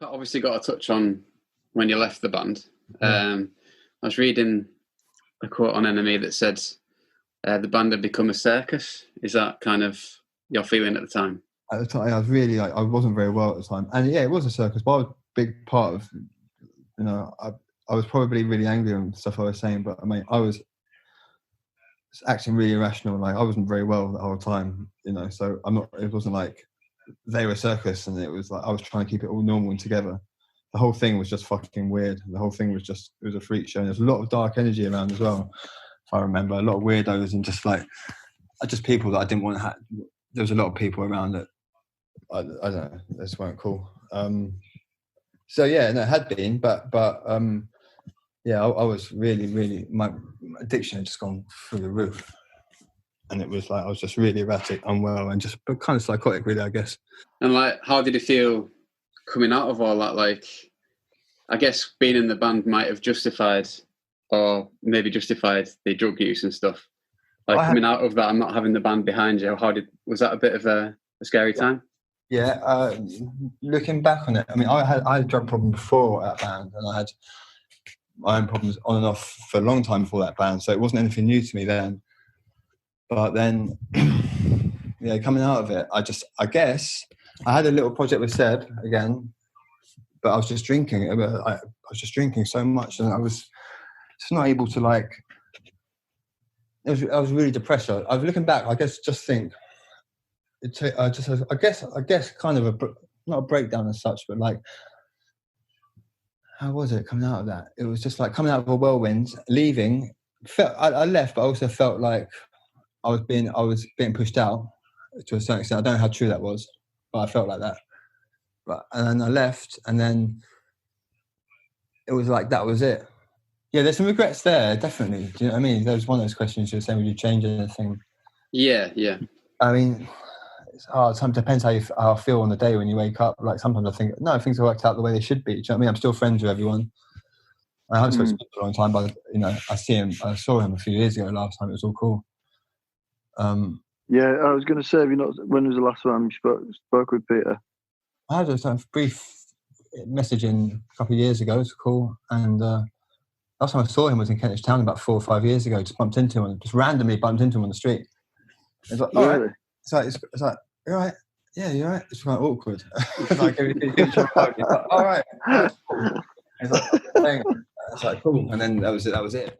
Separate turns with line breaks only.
But obviously got to touch on when you left the band. I was reading a quote on NME that said the band had become a circus. Is that kind of your feeling at the time?
At the time, I was really I wasn't very well at the time, and yeah, it was a circus. But I was a big part of, I was probably really angry and stuff I was saying, but I mean, I was acting really irrational. Like I wasn't very well the whole time, So I'm not. It wasn't like they were a circus, and it was like I was trying to keep it all normal and together. The whole thing was just fucking weird. The whole thing was it was a freak show. And there's a lot of dark energy around as well. If I remember, a lot of weirdos and just people that I didn't want to have. There was a lot of people around that I don't know. They just weren't cool. So yeah, no, it had been, but yeah, I was really my addiction had just gone through the roof, and it was like I was just really erratic, unwell, and just kind of psychotic, really, I guess.
And like, how did you feel coming out of all that? Like, I guess being in the band might have justified, or maybe justified the drug use and stuff. Like coming out of that and not having the band behind you, was that a bit of a scary time?
Yeah, looking back on it, I mean, I had a drug problem before that band, and I had my own problems on and off for a long time before that band, so it wasn't anything new to me then. But then, yeah, coming out of it, I guess I had a little project with Seb again, but I was just drinking. I was just drinking so much, and I was just not able to I was really depressed. I was looking back. I guess I guess kind of not a breakdown as such, but like, how was it coming out of that? It was just like coming out of a whirlwind, leaving. I left, but I also felt like I was being pushed out to a certain extent. I don't know how true that was, but I felt like that. And then I left, and then it was like that was it. Yeah, there's some regrets there, definitely. Do you know what I mean? There was one of those questions you were saying, would you change anything?
Yeah.
I mean, it's hard. Sometimes depends how I feel on the day when you wake up. Like sometimes I think, no, things have worked out the way they should be. Do you know what I mean? I'm still friends with everyone. I haven't spoken to him for a long time, but I saw him a few years ago. Last time it was all cool.
Yeah, I was going to say, when was the last time you spoke with Peter?
I had a brief messaging a couple of years ago. It was cool, and last time I saw him was in Kentish Town about 4 or 5 years ago. Just randomly bumped into him on the street. It's like, all right. It's like, you're right. Yeah, you're right. It's quite awkward. It's like, all right. It's like, cool. And then that was it.